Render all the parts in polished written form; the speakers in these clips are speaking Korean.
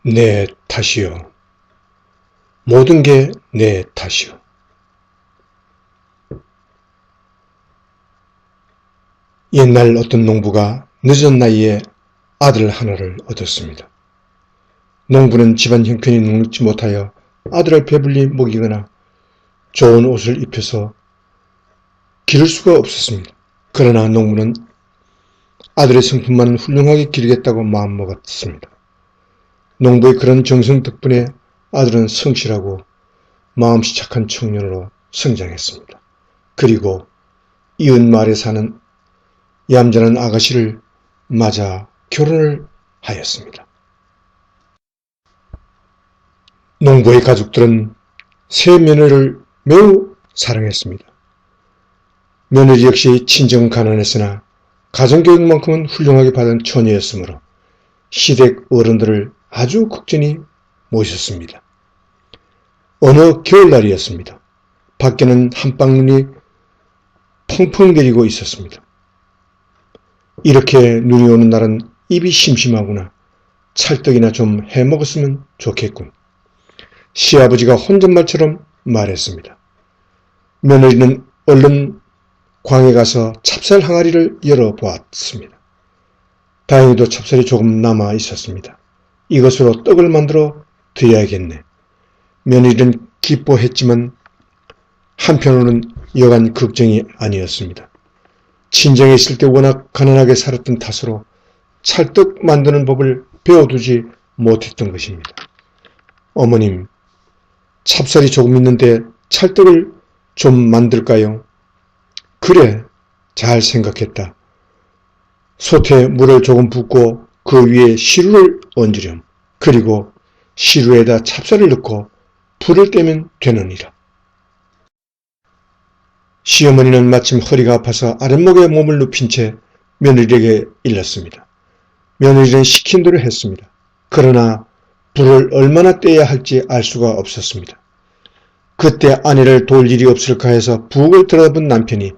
내 탓이요. 모든 게 내 탓이요. 옛날 어떤 농부가 늦은 나이에 아들 하나를 얻었습니다. 농부는 집안 형편이 넉넉지 못하여 아들을 배불리 먹이거나 좋은 옷을 입혀서 기를 수가 없었습니다. 그러나 농부는 아들의 성품만은 훌륭하게 기르겠다고 마음먹었습니다. 농부의 그런 정성 덕분에 아들은 성실하고 마음씨 착한 청년으로 성장했습니다. 그리고 이웃 마을에 사는 얌전한 아가씨를 맞아 결혼을 하였습니다. 농부의 가족들은 새 며느리를 매우 사랑했습니다. 며느리 역시 친정 가난했으나 가정교육만큼은 훌륭하게 받은 처녀였으므로 시댁 어른들을 아주 국전히 모셨습니다. 어느 겨울날이었습니다. 밖에는 한방눈이 펑펑 내리고 있었습니다. 이렇게 눈이 오는 날은 입이 심심하구나. 찰떡이나 좀 해먹었으면 좋겠군. 시아버지가 혼잣말처럼 말했습니다. 며느리는 얼른 광에 가서 찹쌀 항아리를 열어보았습니다. 다행히도 찹쌀이 조금 남아 있었습니다. 이것으로 떡을 만들어 드려야겠네. 며느리는 기뻐했지만 한편으로는 여간 걱정이 아니었습니다. 친정에 있을 때 워낙 가난하게 살았던 탓으로 찰떡 만드는 법을 배워두지 못했던 것입니다. 어머님, 찹쌀이 조금 있는데 찰떡을 좀 만들까요? 그래, 잘 생각했다. 솥에 물을 조금 붓고 그 위에 시루를 얹으렴. 그리고 시루에다 찹쌀을 넣고 불을 떼면 되느니라. 시어머니는 마침 허리가 아파서 아랫목에 몸을 눕힌 채 며느리에게 일렀습니다. 며느리는 시킨 대로 했습니다. 그러나 불을 얼마나 떼야 할지 알 수가 없었습니다. 그때 아내를 도울 일이 없을까 해서 부엌을 들어본 남편이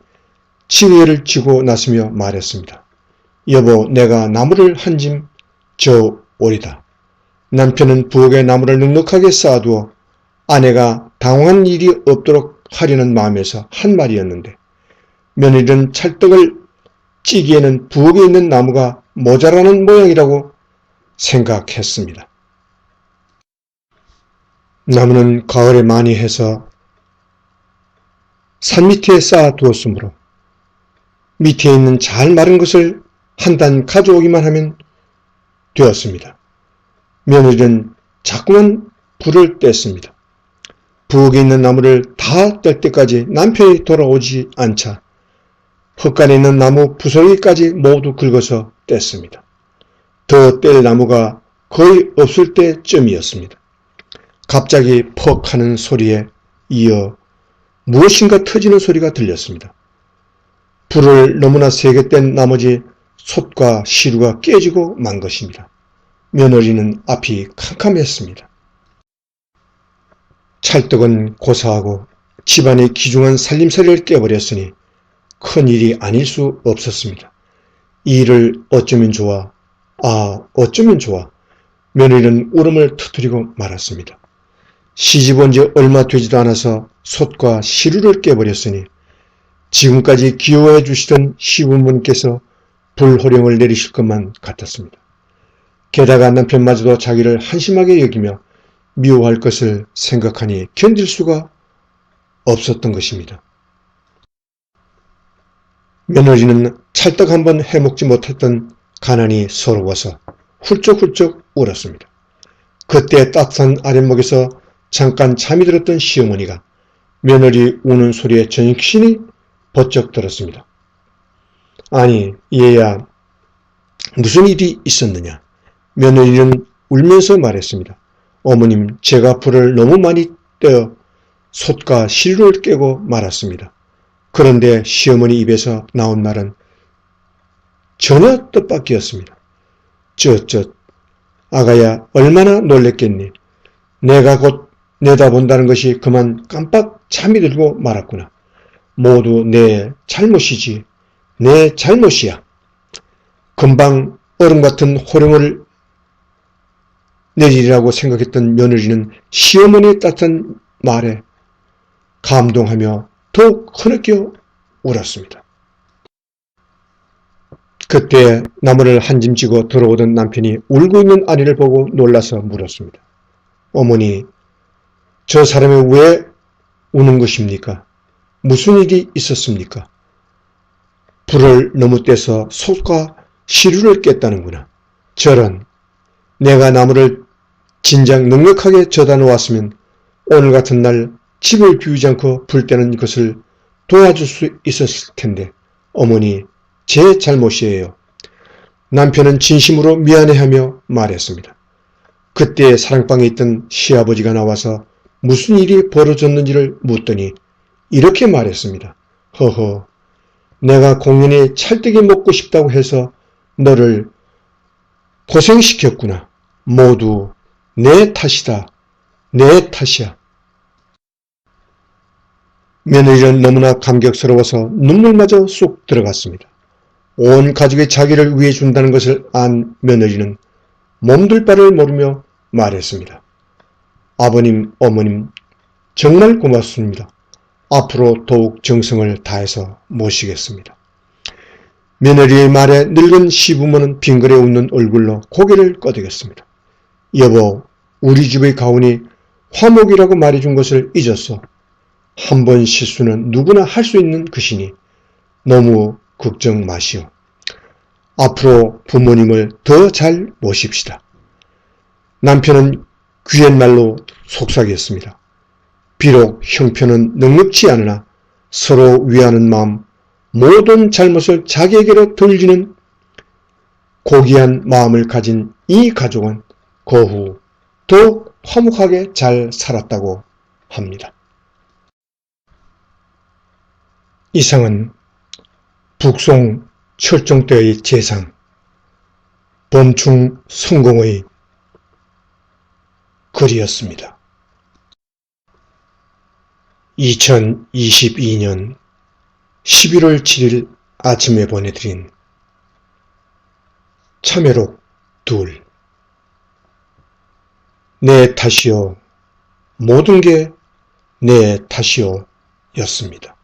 지혜를 쥐고 나서며 말했습니다. 여보, 내가 나무를 한 짐 저 오리다. 남편은 부엌에 나무를 넉넉하게 쌓아두어 아내가 당황한 일이 없도록 하려는 마음에서 한 말이었는데 며느리는 찰떡을 찌기에는 부엌에 있는 나무가 모자라는 모양이라고 생각했습니다. 나무는 가을에 많이 해서 산 밑에 쌓아두었으므로 밑에 있는 잘 마른 것을 한 단 가져오기만 하면 되었습니다. 며느리는 자꾸만 불을 뗐습니다. 부엌에 있는 나무를 다 뗄 때까지 남편이 돌아오지 않자 헛간에 있는 나무 부서기까지 모두 긁어서 뗐습니다. 더 뗄 나무가 거의 없을 때쯤이었습니다. 갑자기 퍽 하는 소리에 이어 무엇인가 터지는 소리가 들렸습니다. 불을 너무나 세게 뗀 나머지 솥과 시루가 깨지고 만 것입니다. 며느리는 앞이 캄캄했습니다. 찰떡은 고사하고 집안의 귀중한 살림살이를 깨버렸으니 큰일이 아닐 수 없었습니다. 이 일을 어쩌면 좋아, 어쩌면 좋아. 며느리는 울음을 터뜨리고 말았습니다. 시집 온 지 얼마 되지도 않아서 솥과 시루를 깨버렸으니 지금까지 귀여워해 주시던 시부모님께서 불호령을 내리실 것만 같았습니다. 게다가 남편마저도 자기를 한심하게 여기며 미워할 것을 생각하니 견딜 수가 없었던 것입니다. 며느리는 찰떡 한번 해먹지 못했던 가난이 서러워서 훌쩍훌쩍 울었습니다. 그때 따뜻한 아랫목에서 잠깐 잠이 들었던 시어머니가 며느리 우는 소리에 정신이 번쩍 들었습니다. 아니, 얘야, 무슨 일이 있었느냐? 며느리는 울면서 말했습니다. 어머님, 제가 불을 너무 많이 떼어 솥과 시루를 깨고 말았습니다. 그런데 시어머니 입에서 나온 말은 전혀 뜻밖이었습니다. 아가야, 얼마나 놀랬겠니? 내가 곧 내다본다는 것이 그만 깜빡 잠이 들고 말았구나. 모두 내 잘못이지. 내 잘못이야. 금방 얼음 같은 호령을 내리라고 생각했던 며느리는 시어머니의 따뜻한 말에 감동하며 더욱 흐느껴 울었습니다. 그때 나무를 한 짐 지고 들어오던 남편이 울고 있는 아내를 보고 놀라서 물었습니다. 어머니, 저 사람이 왜 우는 것입니까? 무슨 일이 있었습니까? 불을 너무 떼서 속과 시루를 깼다는구나. 저런, 내가 나무를 진작 넉넉하게 져다 놓았으면 오늘 같은 날 집을 비우지 않고 불 때는 것을 도와줄 수 있었을 텐데 어머니, 제 잘못이에요. 남편은 진심으로 미안해하며 말했습니다. 그때 사랑방에 있던 시아버지가 나와서 무슨 일이 벌어졌는지를 묻더니 이렇게 말했습니다. 허허, 내가 공연히 찰떡이 먹고 싶다고 해서 너를 고생시켰구나. 모두 내 탓이다. 내 탓이야. 며느리는 너무나 감격스러워서 눈물마저 쏙 들어갔습니다. 온 가족이 자기를 위해 준다는 것을 안 며느리는 몸둘 바를 모르며 말했습니다. 아버님, 어머님, 정말 고맙습니다. 앞으로 더욱 정성을 다해서 모시겠습니다. 며느리의 말에 늙은 시부모는 빙그레 웃는 얼굴로 고개를 끄덕였습니다. 여보, 우리 집의 가훈이 화목이라고 말해준 것을 잊었어. 한 번 실수는 누구나 할 수 있는 것이니 너무 걱정 마시오. 앞으로 부모님을 더 잘 모십시다. 남편은 귀옛말로 속삭였습니다. 비록 형편은 넉넉지 않으나 서로 위하는 마음, 모든 잘못을 자기에게로 돌리는 고귀한 마음을 가진 이 가족은 그 후 더욱 화목하게 잘 살았다고 합니다. 이상은 북송 철종 때의 재상, 범충 성공의 글이었습니다. 2022년 11월 7일 아침에 보내드린 참외록 둘. 내 탓이요. 모든 게 내 탓이요. 였습니다.